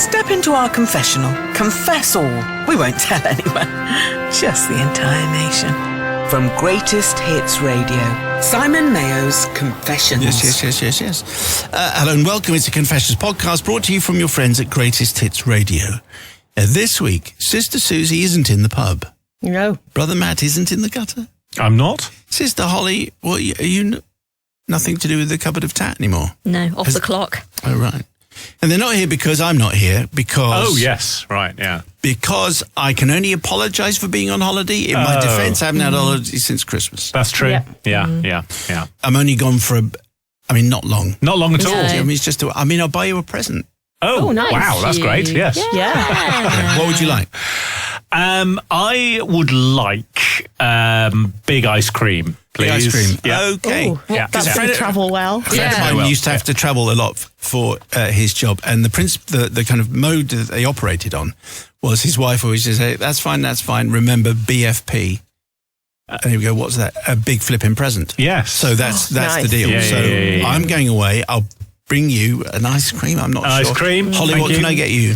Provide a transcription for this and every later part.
Step into our confessional. Confess all. We won't tell anyone. Just the entire nation. From Greatest Hits Radio, Simon Mayo's Confessions. Yes. Hello and welcome. It's a Confessions podcast brought to you from your friends at Greatest Hits Radio. This week, Sister Susie isn't in the pub. No. Brother Matt isn't in the gutter. I'm not. Sister Holly, are you nothing to do with the cupboard of tat anymore? No, off the clock. Oh, right. And they're not here because I'm not here, because... Oh, yes, right, yeah. Because I can only apologise for being on holiday. In my defence, I haven't had a holiday since Christmas. That's true. Yep. Yeah. I'm only gone for not long. Not long at all. No. I mean, it's just, I'll buy you a present. Oh, nice. wow, that's great, yes. Yeah. What would you like? I would like big ice cream, please. Big ice cream. Yeah. Okay. Ooh, Yeah. That's Yeah. going to travel well. A friend of mine Well, used to have to travel a lot for his job, and the kind of mode that they operated on was his wife always just say, that's fine, remember BFP. And he would go, what's that? A big flipping present. Yes. So that's nice. the deal. Yeah, So yeah. I'm going away. I'll bring you an ice cream. I'm not Ice sure. cream, Holly, thank what you. can I get you?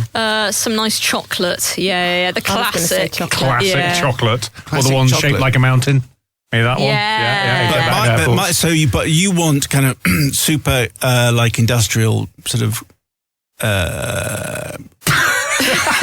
Some nice chocolate. Yeah. The I was gonna say classic. chocolate. Classic Yeah. chocolate. Or Classic the one chocolate. shaped like a mountain. Maybe that one? Yeah. But you want kind of super like industrial sort of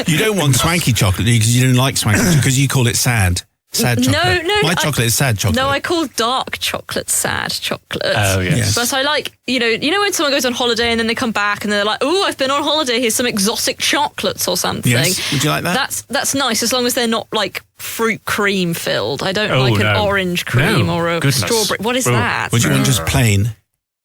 you don't want swanky chocolate because you don't like swanky because you call it sad chocolate. No, my chocolate is sad chocolate. No, I call dark chocolate sad chocolate. Oh, yes. But I like, you know when someone goes on holiday and then they come back and they're like, oh, I've been on holiday, here's some exotic chocolates or something. Yes. Would you like that? That's nice as long as they're not like fruit cream filled. I don't Oh, like an no. orange cream No. or a Goodness. strawberry. What is Oh. that? Would you want just plain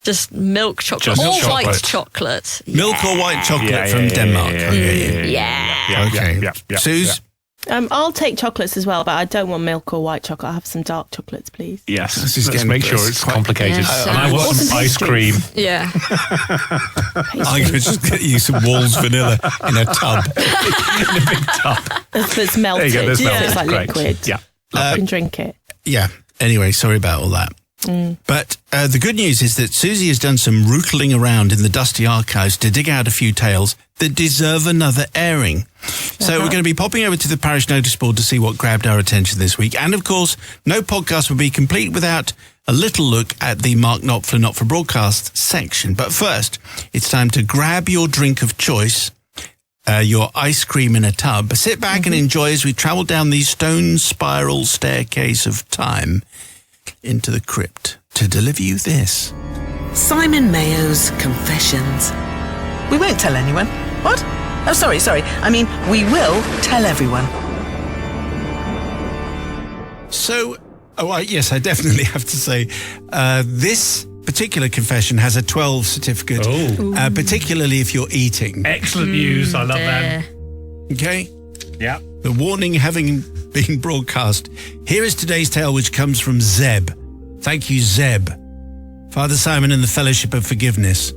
Just milk chocolate. Just or milk white chocolate. chocolate. milk or white chocolate Yeah, from yeah, Denmark? yeah, Okay. Yeah. Okay. Yeah. Suze? I'll take chocolates as well, but I don't want milk or white chocolate. I'll have some dark chocolates, please. Yes. This is Let's getting- make sure this is it's quite- complicated. Yes. And I want Or some some ice cream. Yeah. I could just get you some Wall's vanilla in a tub. In a big tub. It's melted. There you go. There's so melted. it's like Great. liquid. Yeah. You can drink it. Yeah. Anyway, sorry about all that. But the good news is that Susie has done some rootling around in the dusty archives to dig out a few tales that deserve another airing. So we're going to be popping over to the parish notice board to see what grabbed our attention this week. And of course, no podcast would be complete without a little look at the Mark Knopfler Not For Broadcast section. But first, it's time to grab your drink of choice, your ice cream in a tub. Sit back and enjoy as we travel down the stone spiral staircase of time into the crypt to deliver you this. Simon Mayo's Confessions. We won't tell anyone. What? Oh, sorry. I mean, we will tell everyone. So, yes, I definitely have to say, this particular confession has a 12 certificate, particularly if you're eating. Excellent news. I love that. Okay? Yeah. The warning having been broadcast. Here is today's tale, which comes from Zeb. Thank you, Zeb. Father Simon and the Fellowship of Forgiveness.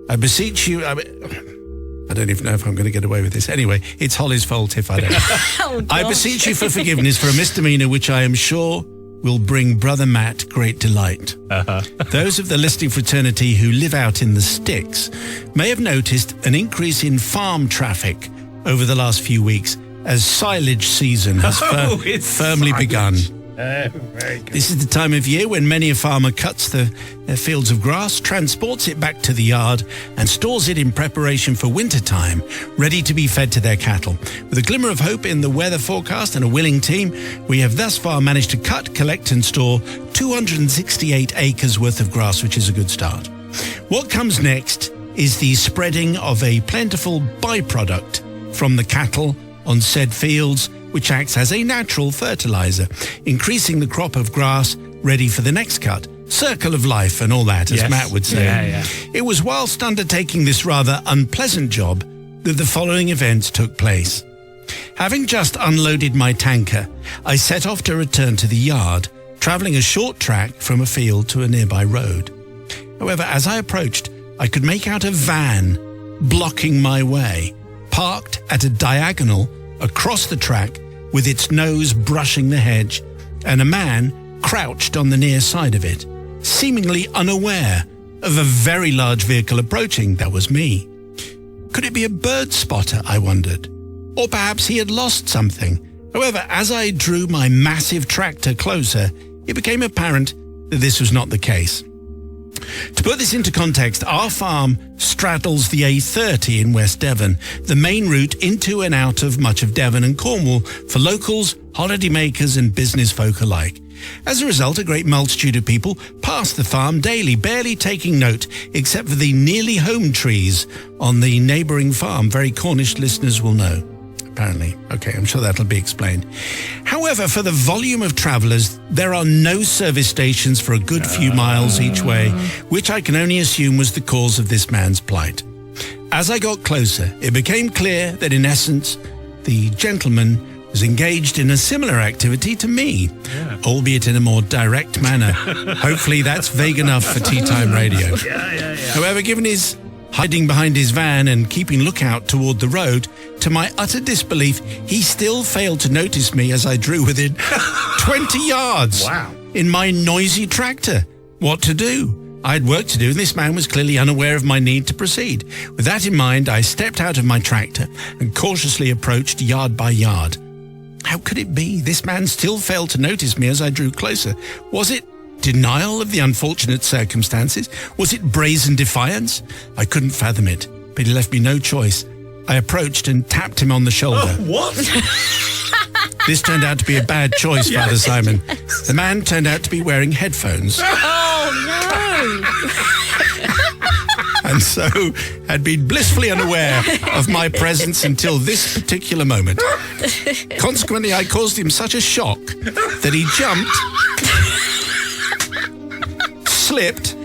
I beseech you... I don't even know if I'm going to get away with this. Anyway, it's Holly's fault if I don't. I beseech you for forgiveness for a misdemeanor which I am sure will bring Brother Matt great delight. Those of the listening fraternity who live out in the sticks may have noticed an increase in farm traffic over the last few weeks as silage season has firmly begun. Very good. This is the time of year when many a farmer cuts their fields of grass, transports it back to the yard and stores it in preparation for winter time, ready to be fed to their cattle. With a glimmer of hope in the weather forecast and a willing team, we have thus far managed to cut, collect and store 268 acres worth of grass, which is a good start. What comes next is the spreading of a plentiful byproduct from the cattle on said fields, which acts as a natural fertilizer, increasing the crop of grass ready for the next cut. Circle of life and all that, as Yes. Matt would say. Yeah. It was whilst undertaking this rather unpleasant job that the following events took place. Having just unloaded my tanker, I set off to return to the yard, travelling a short track from a field to a nearby road. However, as I approached, I could make out a van blocking my way, parked at a diagonal across the track with its nose brushing the hedge, and a man crouched on the near side of it, seemingly unaware of a very large vehicle approaching. That was me. Could it be a bird spotter, I wondered? Or perhaps he had lost something. However, as I drew my massive tractor closer, it became apparent that this was not the case. To put this into context, our farm straddles the A30 in West Devon, the main route into and out of much of Devon and Cornwall for locals, holidaymakers and business folk alike. As a result, a great multitude of people pass the farm daily, barely taking note, except for the nearly home trees on the neighbouring farm. Very Cornish listeners will know. Apparently. Okay, I'm sure that'll be explained. However, for the volume of travellers, there are no service stations for a good few miles each way, which I can only assume was the cause of this man's plight. As I got closer, it became clear that in essence, the gentleman was engaged in a similar activity to me, albeit in a more direct manner. Hopefully that's vague enough for Tea Time Radio. However, given his hiding behind his van and keeping lookout toward the road, to my utter disbelief, he still failed to notice me as I drew within 20 yards in my noisy tractor. What to do? I had work to do, and this man was clearly unaware of my need to proceed. With that in mind, I stepped out of my tractor and cautiously approached yard by yard. How could it be? This man still failed to notice me as I drew closer. Was it denial of the unfortunate circumstances? Was it brazen defiance? I couldn't fathom it, but he left me no choice. I approached and tapped him on the shoulder. What? This turned out to be a bad choice, Father Simon. The man turned out to be wearing headphones. And so had been blissfully unaware of my presence until this particular moment. Consequently, I caused him such a shock that he jumped, slipped,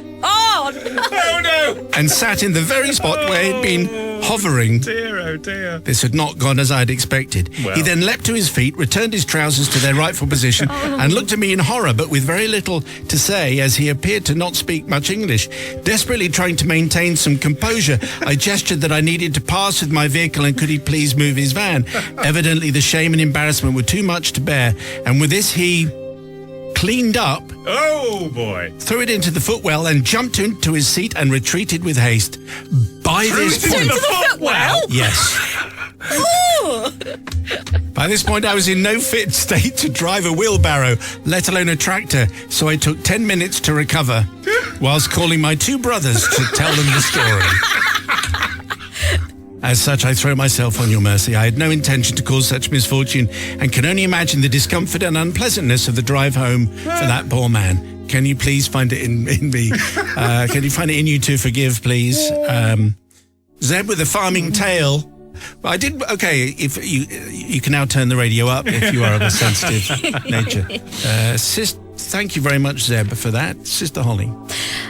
and sat in the very spot where he'd been hovering. Dear, oh dear. This had not gone as I'd expected. Well. He then leapt to his feet, returned his trousers to their rightful position, and looked at me in horror, but with very little to say, as he appeared to not speak much English. Desperately trying to maintain some composure, I gestured that I needed to pass with my vehicle and could he please move his van. Evidently, the shame and embarrassment were too much to bear, and with this he cleaned up, Oh boy. threw it into the footwell and jumped into his seat and retreated with haste. By this point... the footwell? Yes. By this point, I was in no fit state to drive a wheelbarrow, let alone a tractor, so I took 10 minutes to recover, whilst calling my two brothers to tell them the story. As such, I throw myself on your mercy. I had no intention to cause such misfortune and can only imagine the discomfort and unpleasantness of the drive home for that poor man. Can you please find it in me? Can you find it in you to forgive, please? Zeb with a farming tale. Well, I did. Okay, if you can now turn the radio up if you are of a sensitive nature. Thank you very much, Zeb, for that. Sister Holly,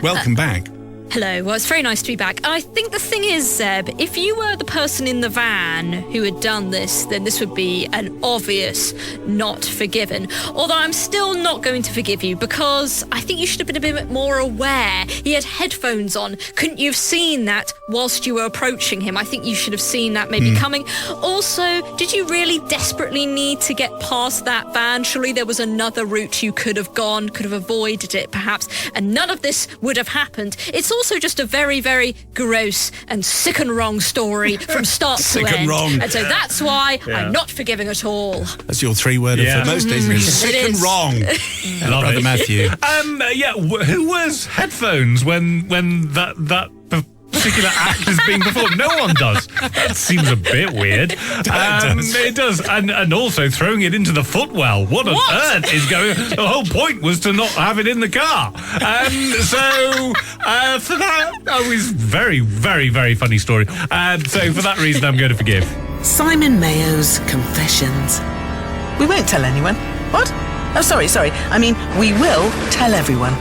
welcome back. Hello. Well, it's very nice to be back. And I think the thing is, Zeb, if you were the person in the van who had done this, then this would be an obvious not forgiven. Although I'm still not going to forgive you because I think you should have been a bit more aware. He had headphones on. Couldn't you have seen that whilst you were approaching him? I think you should have seen that maybe coming. Also, did you really desperately need to get past that van? Surely there was another route you could have gone, could have avoided it perhaps, and none of this would have happened. It's also just a very, very gross and sick and wrong story from start to Sick end. and wrong. And so that's why I'm not forgiving at all. That's your three-worder Yeah. for most days. Sick and is. wrong. Love Brother it. Matthew. Who wears headphones when that particular act is being performed? No one does. That seems a bit weird. It does. And also throwing it into the footwell. What on earth is going on? The whole point was to not have it in the car. For that, that was very, very, very funny story. So for that reason, I'm going to forgive. Simon Mayo's Confessions. We won't tell anyone. What? Oh, sorry. I mean, we will tell everyone.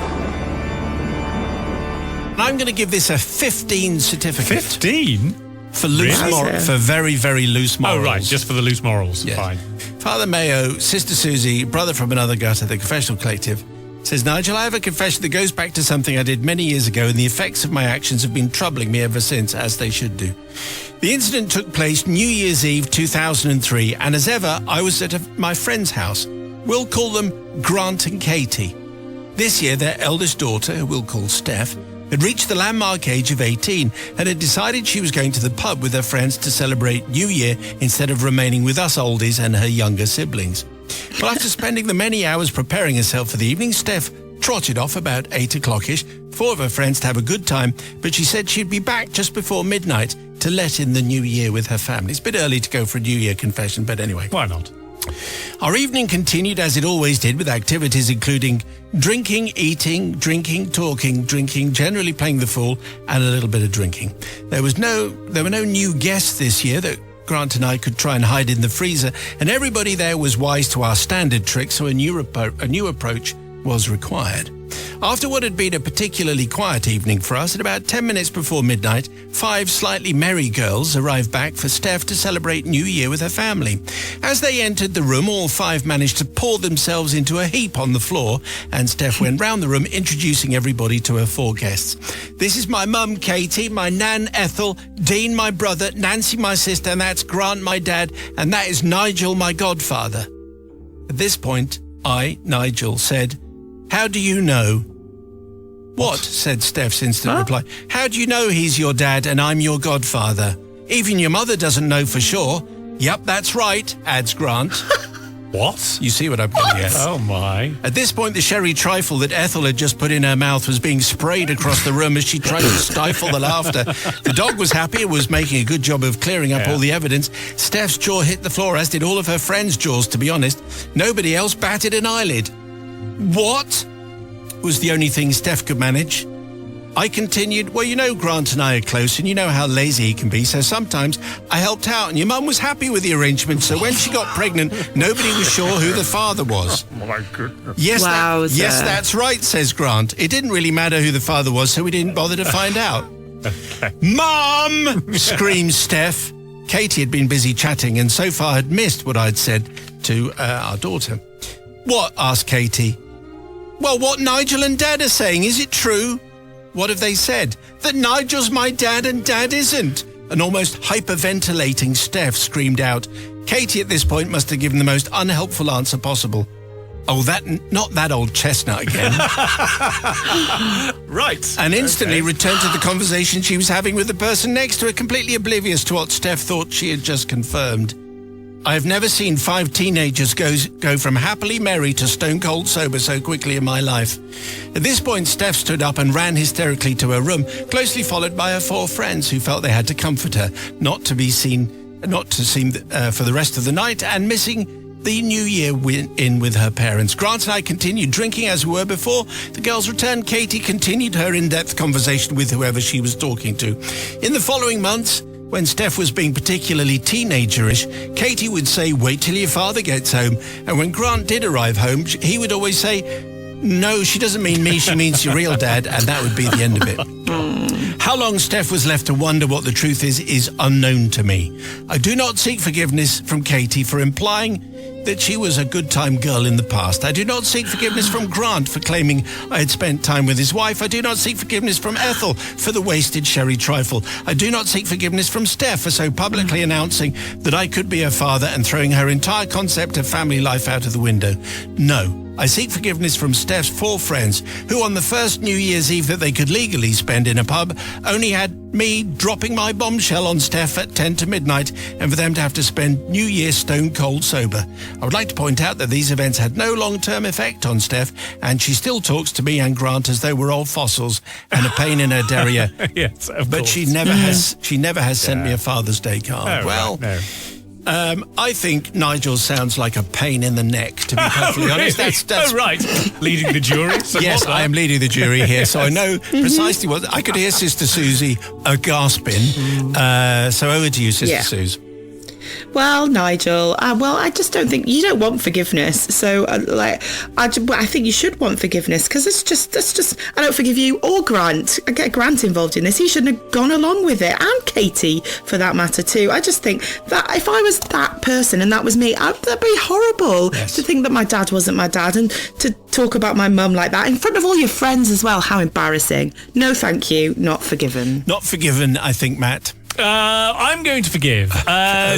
I'm going to give this a 15 certificate. 15? For loose Really? for very, very loose morals. Oh, right, just for the loose morals. Yes. Fine. Father Mayo, Sister Susie, brother from another gutter, the Confessional Collective, says, Nigel, I have a confession that goes back to something I did many years ago, and the effects of my actions have been troubling me ever since, as they should do. The incident took place New Year's Eve 2003, and as ever, I was at my friend's house. We'll call them Grant and Katie. This year, their eldest daughter, who we'll call Steph, had reached the landmark age of 18 and had decided she was going to the pub with her friends to celebrate New Year instead of remaining with us oldies and her younger siblings. Well, after spending the many hours preparing herself for the evening, Steph trotted off about 8 o'clock-ish, 4 of her friends to have a good time, but she said she'd be back just before midnight to let in the new year with her family. It's a bit early to go for a New Year confession, but anyway. Why not? Our evening continued as it always did, with activities including drinking, eating, drinking, talking, drinking, generally playing the fool, and a little bit of drinking. There were no new guests this year that Grant and I could try and hide in the freezer, and everybody there was wise to our standard trick, so a new approach was required. After what had been a particularly quiet evening for us, at about 10 minutes before midnight, 5 slightly merry girls arrived back for Steph to celebrate New Year with her family. As they entered the room, all 5 managed to pour themselves into a heap on the floor, and Steph went round the room introducing everybody to her 4 guests. This is my mum, Katie, my nan, Ethel, Dean, my brother, Nancy, my sister, and that's Grant, my dad, and that is Nigel, my godfather. At this point, I, Nigel, said, "How do you know?" "What?" said Steph's instant reply. "How do you know he's your dad and I'm your godfather? Even your mother doesn't know for sure." "Yep, that's right," adds Grant. What? You see what I'm getting at? Oh, my. At this point, the sherry trifle that Ethel had just put in her mouth was being sprayed across the room as she tried to stifle the laughter. The dog was happy and was making a good job of clearing up all the evidence. Steph's jaw hit the floor, as did all of her friends' jaws, to be honest. Nobody else batted an eyelid. "What?" was the only thing Steph could manage. I continued, "Well, you know Grant and I are close, and you know how lazy he can be, so sometimes I helped out, and your mum was happy with the arrangement, so when she got pregnant, nobody was sure who the father was." Oh, my goodness. Yes, Wowza. yes, that's right, says Grant. It didn't really matter who the father was, so we didn't bother to find out. "Mum!" screamed Steph. Katie had been busy chatting and so far had missed what I'd said to our daughter. "What?" asked Katie. "Well, what Nigel and Dad are saying, is it true?" "What have they said?" "That Nigel's my dad and Dad isn't." An almost hyperventilating Steph screamed out. Katie at this point must have given the most unhelpful answer possible. "Oh, not that old chestnut again." Right. And instantly returned to the conversation she was having with the person next to her, completely oblivious to what Steph thought she had just confirmed. I have never seen 5 teenagers go from happily merry to stone cold sober so quickly in my life. At this point, Steph stood up and ran hysterically to her room, closely followed by her 4 friends who felt they had to comfort her, not to seem for the rest of the night, and missing the New Year in with her parents. Grant and I continued drinking as we were before. The girls returned. Katie continued her in-depth conversation with whoever she was talking to. In the following months, when Steph was being particularly teenagerish, Katie would say, "Wait till your father gets home." And when Grant did arrive home, he would always say, "No, she doesn't mean me, she means your real dad," and that would be the end of it. How long Steph was left to wonder what the truth is unknown to me. I do not seek forgiveness from Katie for implying that she was a good-time girl in the past. I do not seek forgiveness from Grant for claiming I had spent time with his wife. I do not seek forgiveness from Ethel for the wasted sherry trifle. I do not seek forgiveness from Steph for so publicly announcing that I could be her father and throwing her entire concept of family life out of the window. No. I seek forgiveness from Steph's 4 friends, who on the first New Year's Eve that they could legally spend in a pub, only had me dropping my bombshell on Steph at 10 to midnight, and for them to have to spend New Year stone cold sober. I would like to point out that these events had no long-term effect on Steph, and she still talks to me and Grant as though we're old fossils and a pain in her derriere. Yes, of but course. she never has sent me a Father's Day card. Oh, well. right, no. I think Nigel sounds like a pain in the neck, to be perfectly honest. That's Oh, right. Leading the jury? So yes, I am leading the jury here, so I know precisely what... I could hear Sister Susie gasping. So over to you, Sister Suze. Well, Nigel, I just don't think you don't want forgiveness. So, I think you should want forgiveness because that's just. I don't forgive you or Grant. I get Grant involved in this. He shouldn't have gone along with it, and Katie for that matter too. I just think that if I was that person and that was me, that'd be horrible to think that my dad wasn't my dad and to talk about my mum like that in front of all your friends as well. How embarrassing! No, thank you. Not forgiven. Not forgiven, I think, Matt. I'm going to forgive.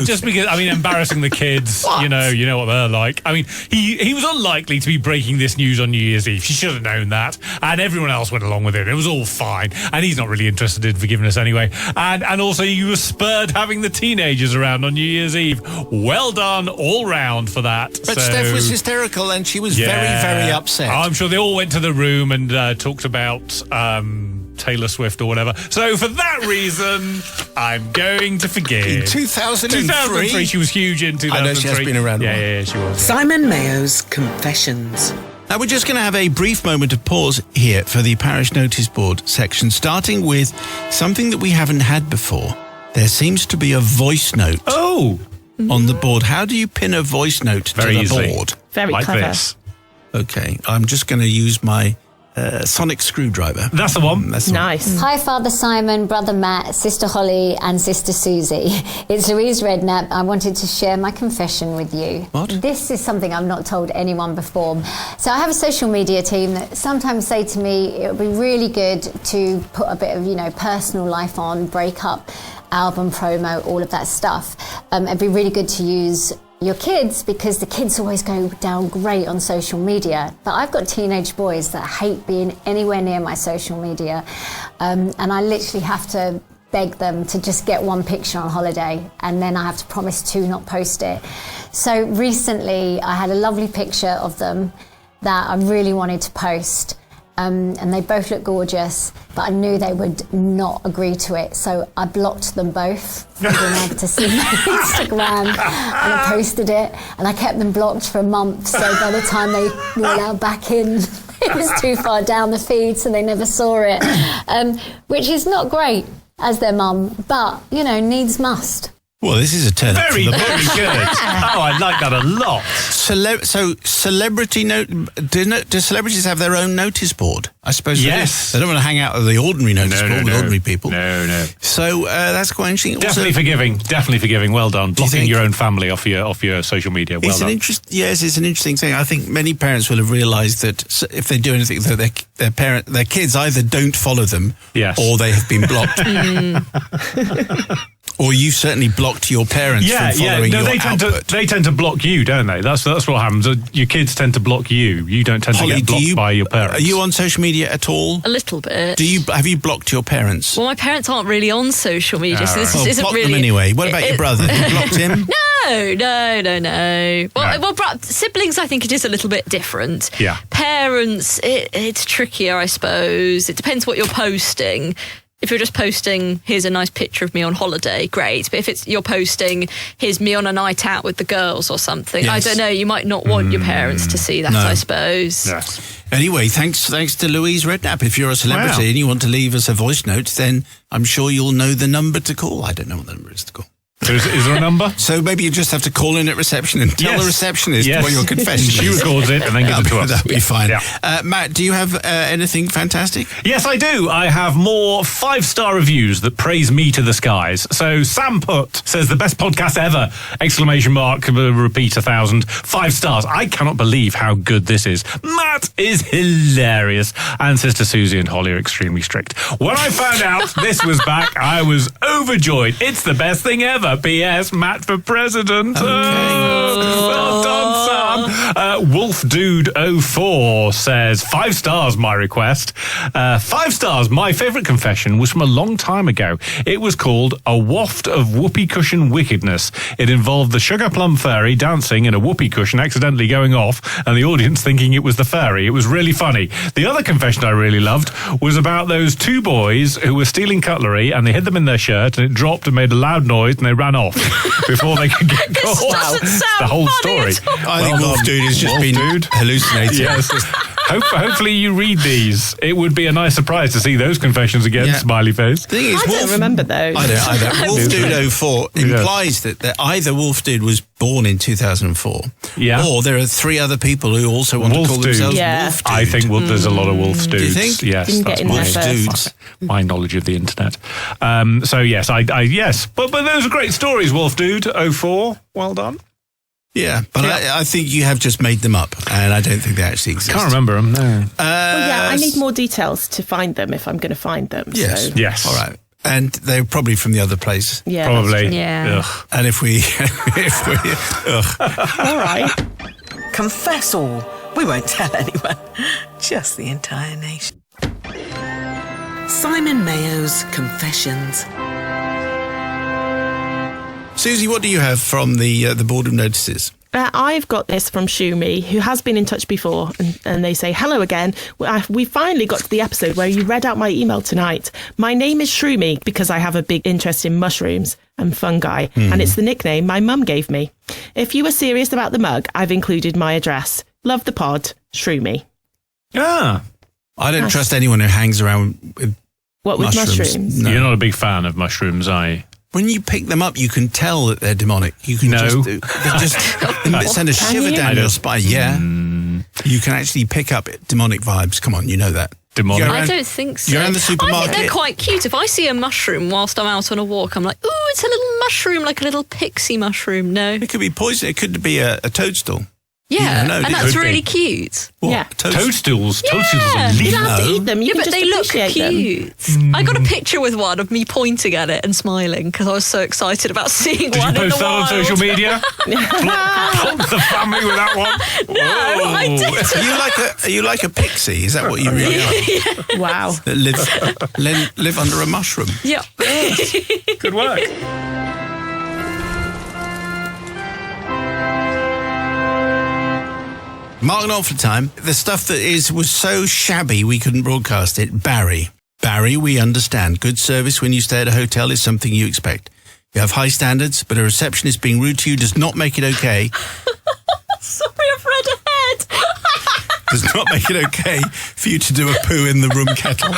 Just because, embarrassing the kids, you know what they're like. He was unlikely to be breaking this news on New Year's Eve. She should have known that. And everyone else went along with it. It was all fine. And he's not really interested in forgiveness anyway. And also you were spurred having the teenagers around on New Year's Eve. Well done all round for that. But Steph was hysterical and she was very, very upset. I'm sure they all went to the room and talked about Taylor Swift or whatever. So for that reason, I'm going to forgive. In 2003? 2003, she was huge in 2003. I know she has been around a while. Yeah, she was. Simon Mayo's Confessions. Now, we're just going to have a brief moment of pause here for the parish notice board section, starting with something that we haven't had before. There seems to be a voice note on the board. How do you pin a voice note to the board? Very like clever. This. Okay, I'm just going to use my sonic screwdriver. That's the one. That's the Nice. one. Hi, Father Simon, Brother Matt, Sister Holly, and Sister Susie. It's Louise Redknapp. I wanted to share my confession with you. What? This is something I've not told anyone before. So I have a social media team that sometimes say to me, it would be really good to put a bit of, personal life on, break up, album promo, all of that stuff. It'd be really good to use your kids because the kids always go down great on social media. But I've got teenage boys that hate being anywhere near my social media. And I literally have to beg them to just get one picture on holiday and then I have to promise to not post it. So recently I had a lovely picture of them that I really wanted to post. And they both look gorgeous, but I knew they would not agree to it. So I blocked them both from being able to see my Instagram, and I posted it, and I kept them blocked for a month. So by the time they were allowed back in, it was too far down the feed, so they never saw it, which is not great as their mum, but, needs must. Well, this is a turn up for Very, the very good. Oh, I like that a lot. Celebrity note. Do celebrities have their own notice board? I suppose. Yes. They don't want to hang out at the ordinary notice board with ordinary people. No. So that's quite interesting. Definitely forgiving. Well done. Blocking your own family off your social media. Well done. Yes, it's an interesting thing. I think many parents will have realised that if they do anything, that their kids either don't follow them, or they have been blocked. Or you certainly blocked your parents from following your output. They tend to block you, don't they? That's what happens. Your kids tend to block you. You don't tend Holly, to get blocked by your parents. Are you on social media at all? A little bit. Have you blocked your parents? Well, my parents aren't really on social media, so this isn't block really... them anyway. What about your brother? You blocked him? No. Well, siblings, I think it is a little bit different. Yeah. Parents, it's trickier, I suppose. It depends what you're posting. If you're just posting, here's a nice picture of me on holiday, great. But if you're posting, here's me on a night out with the girls or something, yes. I don't know, you might not want your parents to see that, I suppose. Yes. Anyway, thanks to Louise Redknapp. If you're a celebrity and you want to leave us a voice note, then I'm sure you'll know the number to call. I don't know what the number is to call. Is there a number? So maybe you just have to call in at reception and tell the receptionist what your confession is. She records it and then gives it to us. That'll be fine. Yeah. Matt, do you have anything fantastic? Yes, I do. I have more 5-star reviews that praise me to the skies. So Sam Putt says, the best podcast ever! Exclamation mark, repeat 1,000. 5 stars. I cannot believe how good this is. Matt is hilarious. And Sister Susie and Holly are extremely strict. When I found out this was back, I was overjoyed. It's the best thing ever. P.S. Matt for president. Okay. Well done, Sam. Wolf Dude 04 says 5 stars. My request. 5 stars. My favourite confession was from a long time ago. It was called A Waft of Whoopee Cushion Wickedness. It involved the Sugar Plum Fairy dancing in a whoopee cushion, accidentally going off, and the audience thinking it was the fairy. It was really funny. The other confession I really loved was about those 2 boys who were stealing cutlery, and they hid them in their shirt, and it dropped and made a loud noise, and they ran off before they could get caught. Doesn't sound the whole funny story. at all. I think Wolf Dude has just been hallucinating. Yes. Hopefully you read these. It would be a nice surprise to see those confessions again, smiley face. The thing is, I don't remember those. I don't either. Wolf Dude 04 implies that either Wolf Dude was born in 2004, or there are 3 other people who also want to call themselves Wolf Dude. I think there's a lot of Wolf Dudes. Do you think? Yes, Didn't that's get in my, there first. my knowledge of the internet. So yes, yes. But those are great stories, Wolf Dude 04. Well done. Yeah, but I think you have just made them up, and I don't think they actually exist. Can't remember them, no. I need more details to find them if I'm going to find them. Yes. So. Yes. All right. And they're probably from the other place. Yeah, Probably. Yeah. Ugh. And if we... all right. Confess all. We won't tell anyone. Just the entire nation. Simon Mayo's Confessions. Susie, what do you have from the boredom notices? I've got this from Shumi, who has been in touch before, and they say, hello again. We finally got to the episode where you read out my email tonight. My name is Shroomy because I have a big interest in mushrooms and fungi, and it's the nickname my mum gave me. If you were serious about the mug, I've included my address. Love the pod, Shroomy. Ah, I don't trust anyone who hangs around with What with mushrooms? No. you're not a big fan of mushrooms, are you? When you pick them up, you can tell that they're demonic. You can No. they send a shiver you? down your spine. Yeah. You can actually pick up demonic vibes. Come on, you know that. Demonic. You're I around- don't think so. You're around the I supermarket. think they're quite cute. If I see a mushroom whilst I'm out on a walk, I'm like, ooh, it's a little mushroom, like a little pixie mushroom. No. It could be poison. It could be a toadstool. Yeah, know, and it that's could really be. cute. What? Yeah. Toadstools. Yeah. Toadstools are You leaf. don't have to No. eat them. You Yeah, can but just they look appreciate them. cute. I got a picture with one of me pointing at it and smiling because I was so excited about seeing Did you one in post the that on wild. social media? Flop the family with that one? No, I Whoa. didn't. Are you like a pixie? Is that what you really are? Wow. That live under a mushroom. Yeah. Good work. Mark Knopfler time. The stuff that was so shabby we couldn't broadcast it. Barry, we understand. Good service when you stay at a hotel is something you expect. You have high standards, but a receptionist being rude to you does not make it okay. Sorry, I've read ahead. Does not make it okay for you to do a poo in the room kettle.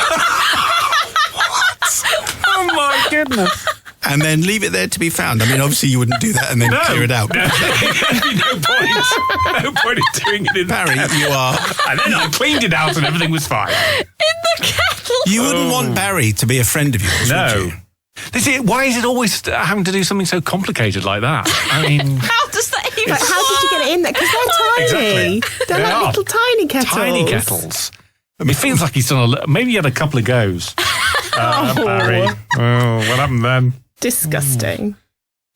Oh my goodness. And then leave it there to be found. I mean, obviously you wouldn't do that and then clear it out. No point. No point in doing it in Barry, you are... And then I cleaned it out and everything was fine. In the kettle. You wouldn't want Barry to be a friend of yours, would No. you? You see, why is it always having to do something so complicated like that? I mean, How does that even But how did you get it in there? Because they're tiny. Exactly. They're They like are. little tiny kettles. tiny kettles. It feels like he's done maybe he had a couple of goes. Barry. Oh, what happened then? Disgusting.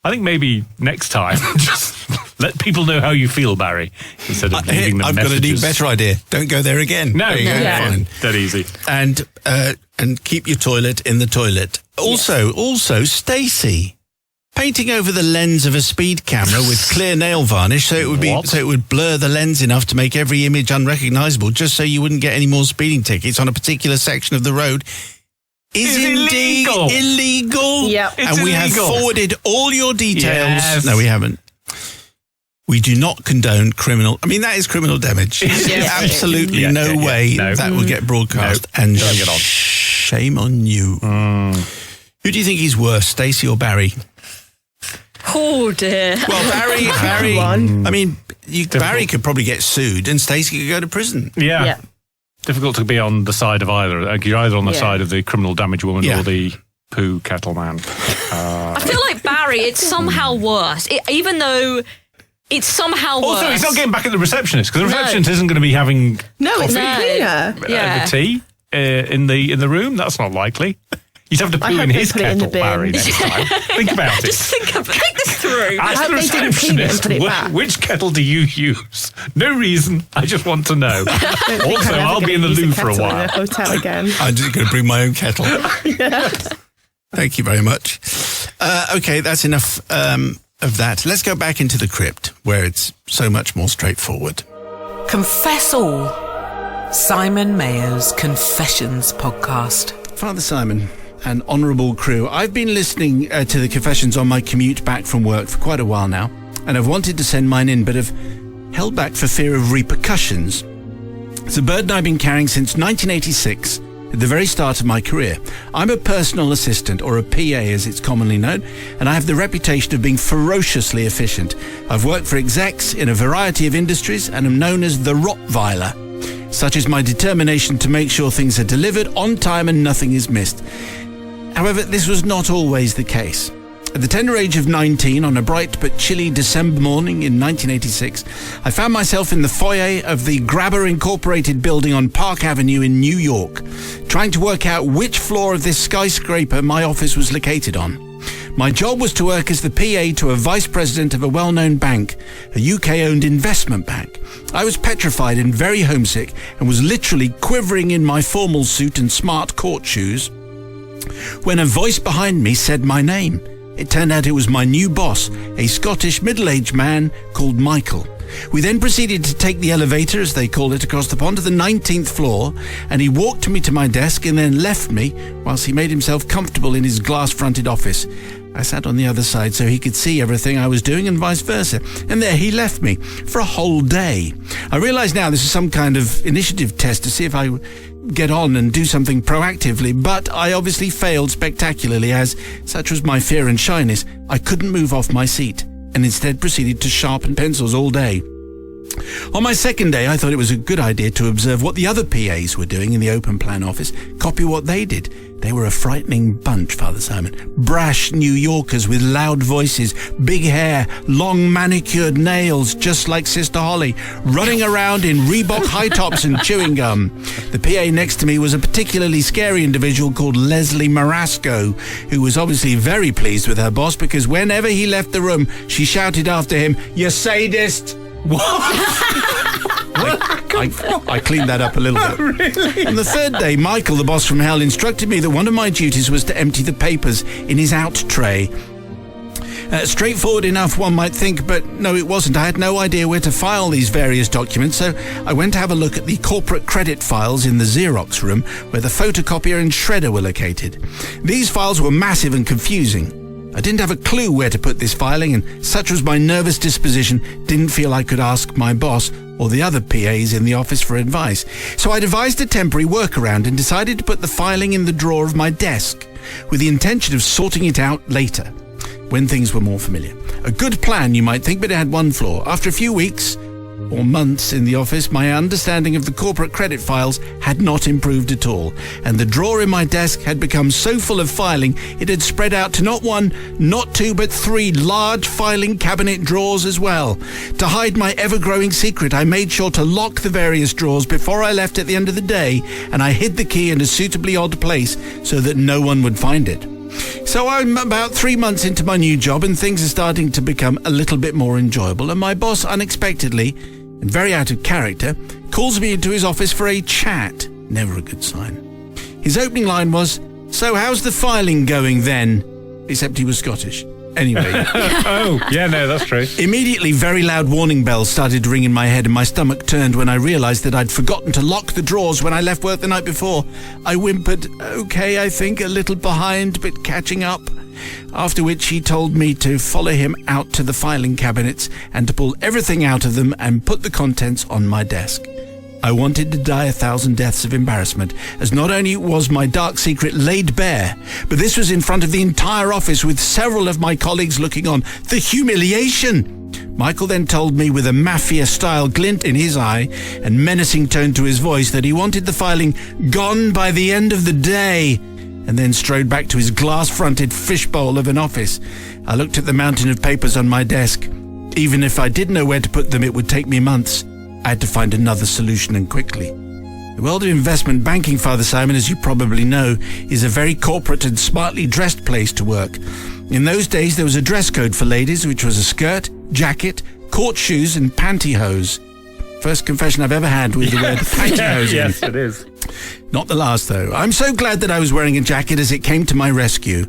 I think maybe next time, just let people know how you feel, Barry, instead of leaving them I've messages. got an even better idea. Don't go there again. No, There you go. Yeah. Fine. Dead easy. And keep your toilet in the toilet. Also, Stacey, painting over the lens of a speed camera with clear nail varnish so it would blur the lens enough to make every image unrecognisable, just so you wouldn't get any more speeding tickets on a particular section of the road. Is indeed illegal. illegal. Yep. It's And we illegal. have forwarded all your details. Yes. No, we haven't. We do not condone criminal. I mean, that is criminal damage. There's absolutely Yeah, no yeah, yeah. way No. that will get broadcast. No, And don't get on. shame on you. Who do you think is worse, Stacey or Barry? Oh dear. Well, Barry. One. I mean, Barry could probably get sued, and Stacey could go to prison. Yeah. Yeah. Difficult to be on the side of either. Like you're either on the Yeah. side of the criminal damage woman Yeah. or the poo kettle man. I feel like Barry, it's somehow worse. Even though it's somehow worse. Also, he's not getting back at the receptionist because the receptionist isn't going to be having No, it's No. cleaner. Yeah. the tea in the room. That's not likely. You'd have to I poo hope in they his put it in kettle, the bin. Barry, next time. Think about it. Just think this through. Ask hope the they didn't clean it and receptionist, put it back. which kettle do you use? No reason. I just want to know. Also, I'm I'll never be in the gonna use loo for a kettle in while. a hotel again. I'm just going to bring my own kettle. Thank you very much. Okay, that's enough of that. Let's go back into the crypt, where it's so much more straightforward. Confess all. Simon Mayo's Confessions podcast. Father Simon, an honourable crew. I've been listening to the confessions on my commute back from work for quite a while now, and I've wanted to send mine in, but have held back for fear of repercussions. It's a burden I've been carrying since 1986, at the very start of my career. I'm a personal assistant, or a PA as it's commonly known, and I have the reputation of being ferociously efficient. I've worked for execs in a variety of industries and am known as the Rottweiler. Such is my determination to make sure things are delivered on time and nothing is missed. However, this was not always the case. At the tender age of 19, on a bright but chilly December morning in 1986, I found myself in the foyer of the Grabber Incorporated building on Park Avenue in New York, trying to work out which floor of this skyscraper my office was located on. My job was to work as the PA to a vice president of a well-known bank, a UK-owned investment bank. I was petrified and very homesick and was literally quivering in my formal suit and smart court shoes when a voice behind me said my name. It turned out it was my new boss, a Scottish middle-aged man called Michael. We then proceeded to take the elevator, as they call it, across the pond to the 19th floor, and he walked me to my desk and then left me whilst he made himself comfortable in his glass-fronted office. I sat on the other side so he could see everything I was doing and vice versa. And there he left me for a whole day. I realise now this is some kind of initiative test to see if I get on and do something proactively, but I obviously failed spectacularly as, such was my fear and shyness, I couldn't move off my seat and instead proceeded to sharpen pencils all day. On my second day, I thought it was a good idea to observe what the other PAs were doing in the open plan office, copy what they did. They were a frightening bunch, Father Simon. Brash New Yorkers with loud voices, big hair, long manicured nails, just like Sister Holly, running around in Reebok high tops and chewing gum. The PA next to me was a particularly scary individual called Leslie Marasco, who was obviously very pleased with her boss because whenever he left the room, she shouted after him, "You sadist!" I cleaned that up a little bit. Really? On the third day, Michael, the boss from hell, instructed me that one of my duties was to empty the papers in his out tray. Straightforward enough, one might think, but no, it wasn't. I had no idea where to file these various documents, so I went to have a look at the corporate credit files in the Xerox room, where the photocopier and shredder were located. These files were massive and confusing. I didn't have a clue where to put this filing, and such was my nervous disposition, didn't feel I could ask my boss or the other PAs in the office for advice. So I devised a temporary workaround and decided to put the filing in the drawer of my desk, with the intention of sorting it out later, when things were more familiar. A good plan, you might think, but it had one flaw. After a few weeks or months in the office, my understanding of the corporate credit files had not improved at all, and the drawer in my desk had become so full of filing it had spread out to not one, not two, but 3 large filing cabinet drawers as well. To hide my ever-growing secret, I made sure to lock the various drawers before I left at the end of the day, and I hid the key in a suitably odd place so that no one would find it. So I'm about 3 months into my new job and things are starting to become a little bit more enjoyable, and my boss unexpectedly, and very out of character, calls me into his office for a chat. Never a good sign. His opening line was, "So how's the filing going then?" Except he was Scottish. Anyway. Oh, yeah, no, that's true. Immediately, very loud warning bells started to ring in my head and my stomach turned when I realised that I'd forgotten to lock the drawers when I left work the night before. I whimpered, "Okay, I think, a little behind, but catching up." After which he told me to follow him out to the filing cabinets and to pull everything out of them and put the contents on my desk. I wanted to die 1,000 deaths of embarrassment, as not only was my dark secret laid bare, but this was in front of the entire office with several of my colleagues looking on. The humiliation! Michael then told me with a mafia-style glint in his eye and menacing tone to his voice that he wanted the filing gone by the end of the day, and then strode back to his glass-fronted fishbowl of an office. I looked at the mountain of papers on my desk. Even if I did know where to put them, it would take me months. I had to find another solution, and quickly. The world of investment banking, Father Simon, as you probably know, is a very corporate and smartly dressed place to work. In those days, there was a dress code for ladies, which was a skirt, jacket, court shoes, and pantyhose. First confession I've ever had with the word pantyhose in. Yes, it is. Not the last, though. I'm so glad that I was wearing a jacket as it came to my rescue.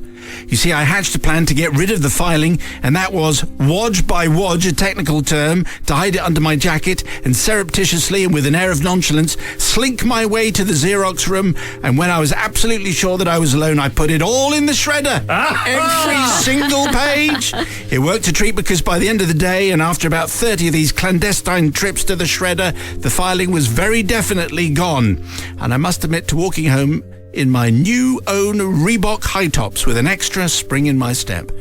You see, I hatched a plan to get rid of the filing, and that was wodge by wodge, a technical term, to hide it under my jacket and surreptitiously and with an air of nonchalance slink my way to the Xerox room, and when I was absolutely sure that I was alone, I put it all in the shredder. Every single page. It worked a treat because by the end of the day, and after about 30 of these clandestine trips to the shredder, the filing was very definitely gone. And I must admit to walking home in my new own Reebok high tops with an extra spring in my step.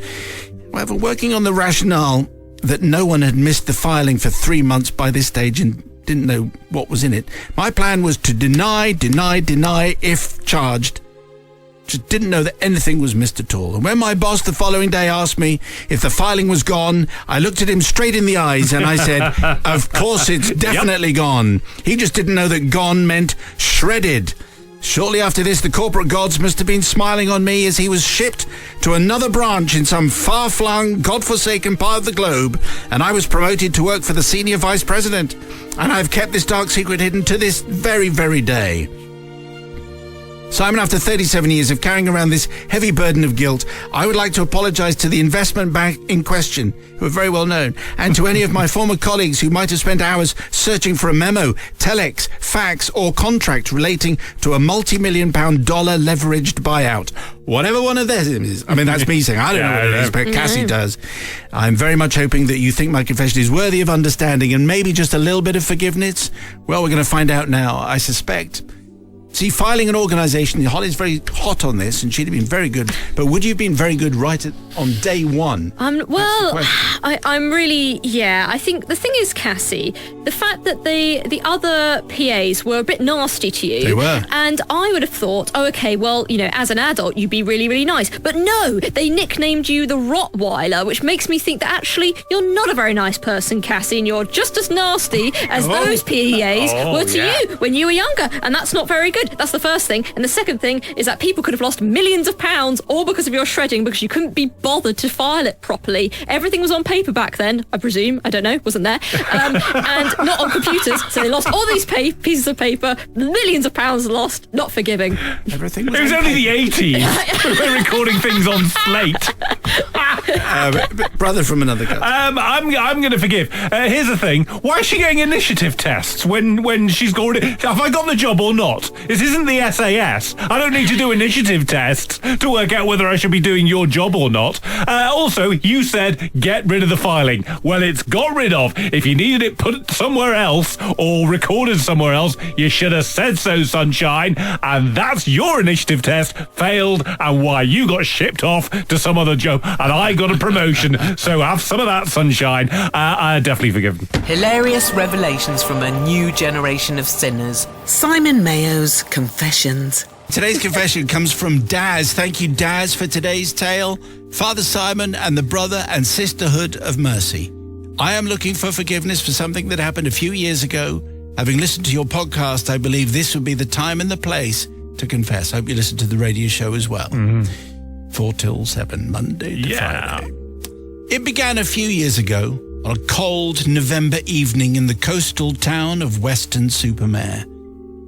However, working on the rationale that no one had missed the filing for 3 months by this stage and didn't know what was in it, my plan was to deny if charged. Just didn't know that anything was missed at all. And when my boss the following day asked me if the filing was gone, I looked at him straight in the eyes and I said, of course it's definitely gone. He just didn't know that gone meant shredded. Shortly after this, the corporate gods must have been smiling on me as he was shipped to another branch in some far-flung, godforsaken part of the globe, and I was promoted to work for the senior vice president. And I've kept this dark secret hidden to this very, very day. Simon, after 37 years of carrying around this heavy burden of guilt, I would like to apologise to the investment bank in question, who are very well known, and to any of my former colleagues who might have spent hours searching for a memo, telex, fax or contract relating to a multi-million-pound dollar leveraged buyout. Whatever one of theirs is. I mean, that's me saying, I don't know what it is, but Cassie does. I'm very much hoping that you think my confession is worthy of understanding and maybe just a little bit of forgiveness. Well, we're going to find out now, I suspect. See, filing an organisation, Holly's very hot on this, and she'd have been very good. But would you have been very good on day one? Well, I'm really, I think the thing is, Cassie, the fact that the other PAs were a bit nasty to you. They were. And I would have thought, oh, okay, well, as an adult, you'd be really, really nice. But no, they nicknamed you the Rottweiler, which makes me think that actually you're not a very nice person, Cassie, and you're just as nasty as those PAs were to you when you were younger. And that's not very good. That's the first thing. And the second thing is that people could have lost millions of pounds all because of your shredding because you couldn't be bothered to file it properly. Everything was on paper back then, I presume. I don't know. Wasn't there. And not on computers. So they lost all these pieces of paper. Millions of pounds lost. Not forgiving. Everything was It was only the 80s. We're recording things on slate. Brother from another country. I'm going to forgive. Here's the thing. Why is she getting initiative tests when she's already... Have I got the job or not? This isn't the SAS. I don't need to do initiative tests to work out whether I should be doing your job or not. Also, you said get rid of the filing. Well, it's got rid of. If you needed it put somewhere else or recorded somewhere else, you should have said so, sunshine. And that's your initiative test failed and why you got shipped off to some other job. And I got a promotion. So have some of that, sunshine. I definitely forgiven. Hilarious revelations from a new generation of sinners. Simon Mayo's Confessions. Today's confession comes from Daz. Thank you, Daz, for today's tale. Father Simon and the brother and sisterhood of mercy. I am looking for forgiveness for something that happened a few years ago. Having listened to your podcast, I believe this would be the time and the place to confess. I hope you listen to the radio show as well. 4 till 7, Monday to Friday. It began a few years ago on a cold November evening in the coastal town of Weston-super-Mare.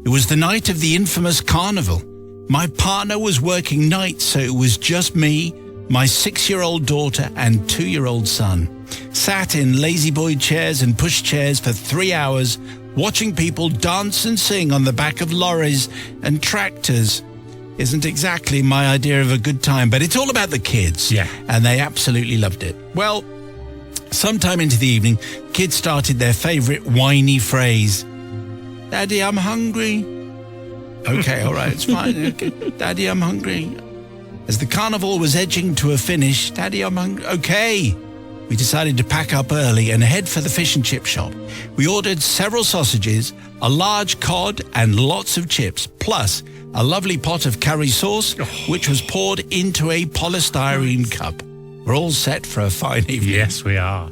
It was the night of the infamous carnival. My partner was working nights, so it was just me, my 6-year-old daughter and 2-year-old son. Sat in lazy boy chairs and pushchairs for 3 hours, watching people dance and sing on the back of lorries and tractors. Isn't exactly my idea of a good time, but it's all about the kids. Yeah. And they absolutely loved it. Well, sometime into the evening, kids started their favourite whiny phrase. Daddy, I'm hungry. Okay, all right, it's fine. Okay. Daddy, I'm hungry. As the carnival was edging to a finish, Daddy, I'm hungry. Okay. We decided to pack up early and head for the fish and chip shop. We ordered several sausages, a large cod and lots of chips, plus a lovely pot of curry sauce, which was poured into a polystyrene cup. We're all set for a fine evening. Yes, we are.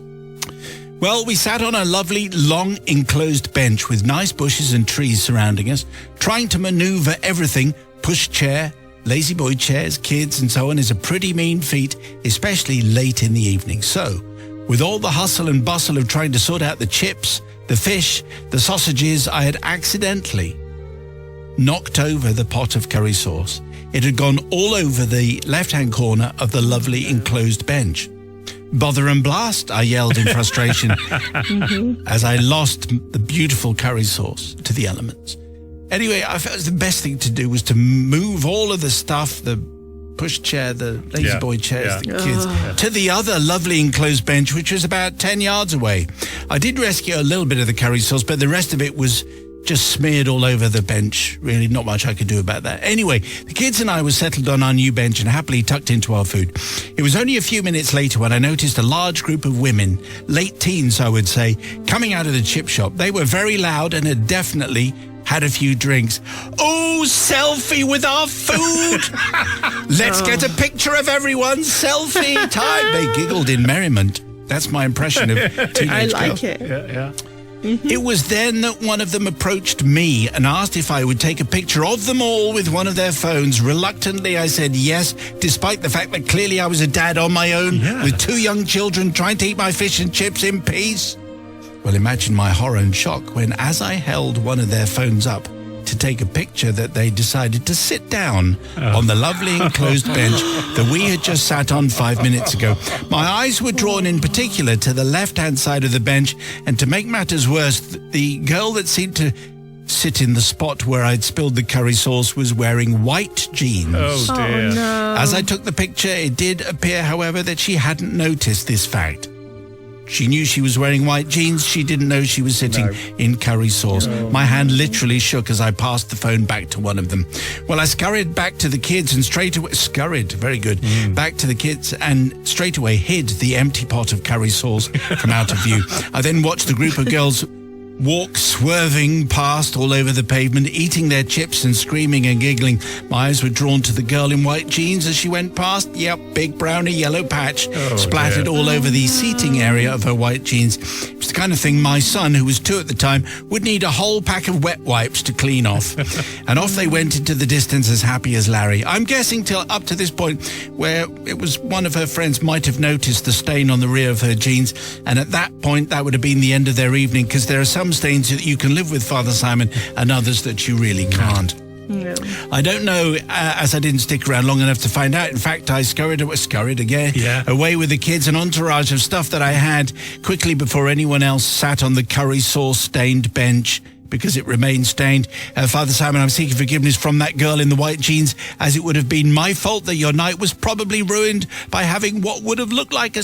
Well, we sat on a lovely, long, enclosed bench with nice bushes and trees surrounding us, trying to maneuver everything. Push chair, lazy boy chairs, kids, and so on is a pretty mean feat, especially late in the evening. So, with all the hustle and bustle of trying to sort out the chips, the fish, the sausages, I had accidentally knocked over the pot of curry sauce. It had gone all over the left-hand corner of the lovely enclosed bench. Bother and blast, I yelled in frustration as I lost the beautiful curry sauce to the elements. Anyway, I felt the best thing to do was to move all of the stuff, the pushchair, the lazy boy chairs, the kids, to the other lovely enclosed bench, which was about 10 yards away. I did rescue a little bit of the curry sauce, but the rest of it was just smeared all over the bench. Really not much I could do about that. Anyway, the kids and I were settled on our new bench and happily tucked into our food. It was only a few minutes later when I noticed a large group of women, late teens I would say, coming out of the chip shop. They were very loud and had definitely had a few drinks. Oh, selfie with our food. Let's get a picture of everyone. Selfie time. They giggled in merriment. That's my impression of teenage I girls. like it. Yeah. It was then that one of them approached me and asked if I would take a picture of them all with one of their phones. Reluctantly, I said yes, despite the fact that clearly I was a dad on my own with 2 young children trying to eat my fish and chips in peace. Well, imagine my horror and shock when, as I held one of their phones up to take a picture, that they decided to sit down on the lovely enclosed bench that we had just sat on 5 minutes ago. My eyes were drawn in particular to the left-hand side of the bench, and to make matters worse, the girl that seemed to sit in the spot where I'd spilled the curry sauce was wearing white jeans. Oh, dear. Oh, no. As I took the picture, it did appear, however, that she hadn't noticed this fact. She knew she was wearing white jeans. She didn't know she was sitting in curry sauce. My hand literally shook as I passed the phone back to one of them. Well, I scurried back to the kids and straight away... very good. Back to the kids and straight away hid the empty pot of curry sauce from out of view. I then watched the group of girls walk swerving past all over the pavement, eating their chips and screaming and giggling. My eyes were drawn to the girl in white jeans as she went past. Yep, big browny yellow patch splattered all over the seating area of her white jeans. It was the kind of thing my son, who was 2 at the time, would need a whole pack of wet wipes to clean off. And off they went into the distance as happy as Larry. I'm guessing till up to this point where it was one of her friends might have noticed the stain on the rear of her jeans, and at that point that would have been the end of their evening, because there are some stains that you can live with, Father Simon, and others that you really can't. No. I don't know, as I didn't stick around long enough to find out. In fact, I scurried again, away with the kids, an entourage of stuff that I had, quickly before anyone else sat on the curry sauce stained bench, because it remained stained. Father Simon, I'm seeking forgiveness from that girl in the white jeans, as it would have been my fault that your night was probably ruined by having what would have looked like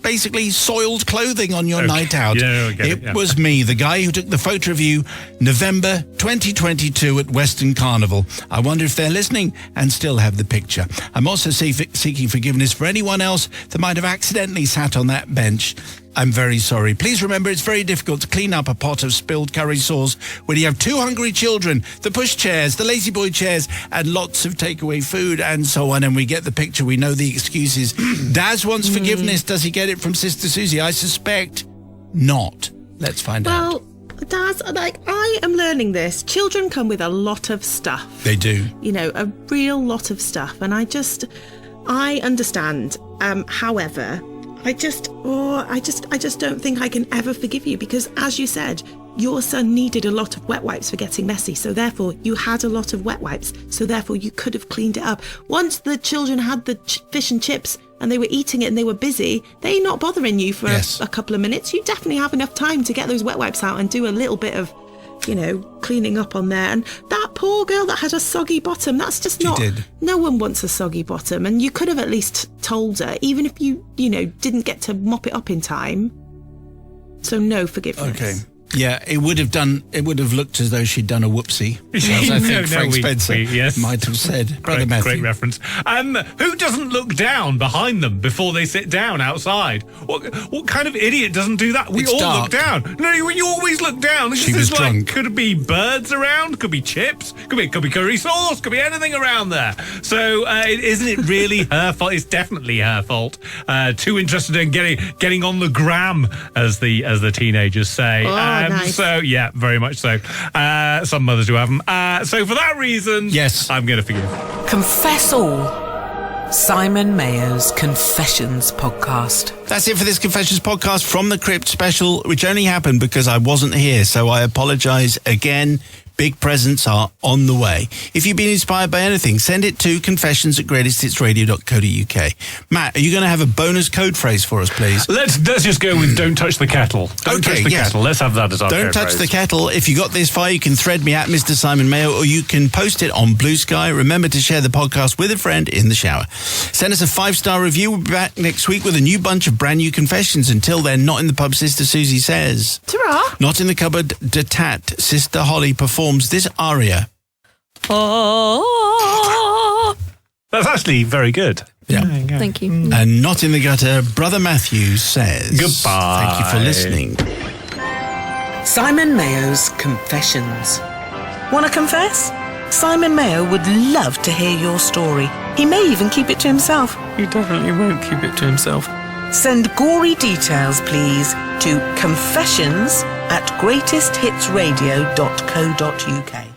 basically soiled clothing on your night out. It was me, the guy who took the photo of you November 2022 at Western Carnival. I wonder if they're listening and still have the picture. I'm also seeking forgiveness for anyone else that might have accidentally sat on that bench. I'm very sorry. Please remember, it's very difficult to clean up a pot of spilled curry sauce when you have 2 hungry children, the push chairs, the lazy boy chairs, and lots of takeaway food and so on. And we get the picture. We know the excuses. Daz wants forgiveness. Does he get it from Sister Susie? I suspect not. Let's find out. Well, Daz, I am learning this. Children come with a lot of stuff. They do. You know, a real lot of stuff. And I understand. However, I just don't think I can ever forgive you, because, as you said, your son needed a lot of wet wipes for getting messy. So therefore, you had a lot of wet wipes. So therefore, you could have cleaned it up. Once the children had the fish and chips and they were eating it and they were busy, they're not bothering you for a couple of minutes. You definitely have enough time to get those wet wipes out and do a little bit of, cleaning up on there. And that poor girl that had a soggy bottom, that's just not... She did. No one wants a soggy bottom. And you could have at least told her, even if you didn't get to mop it up in time. So no forgiveness. Okay. Yeah, it would have looked as though she'd done a whoopsie. As I think Frank Spencer might have said. Brother Matthew. Great reference. Who doesn't look down behind them before they sit down outside? What kind of idiot doesn't do that? We all look down. No, you always look down. She was drunk. Could be birds around, could be chips, could be curry sauce, could be anything around there. So isn't it really her fault? It's definitely her fault. Too interested in getting on the gram, as the teenagers say. Nice. So, yeah, very much so. Some mothers do have them. So, for that reason, yes, I'm going to forgive. Confess all. Simon Mayo's Confessions podcast. That's it for this Confessions podcast from the Crypt special, which only happened because I wasn't here. So I apologise again. Big presents are on the way. If you've been inspired by anything, send it to confessions@greatesthitsradio.co.uk. Matt, are you going to have a bonus code phrase for us, please? Let's just go with "Don't touch the kettle." Don't touch the kettle. Let's have that as our Don't touch phrase. the kettle. If you got this far, you can thread me at Mr. Simon Mayo, or you can post it on Blue Sky. Remember to share the podcast with a friend in the shower. Send us a 5-star review. We'll be back next week with a new bunch of brand new confessions. Until then, not in the pub, Sister Susie says. Ta-ra! Not in the cupboard, de tat. Sister Holly performs this aria. Oh. That's actually very good. Yeah. Thank you. And not in the gutter, Brother Matthew says. Goodbye. Thank you for listening. Simon Mayo's Confessions. Want to confess? Simon Mayo would love to hear your story. He may even keep it to himself. He definitely won't keep it to himself. Send gory details, please, to confessions@greatesthitsradio.co.uk.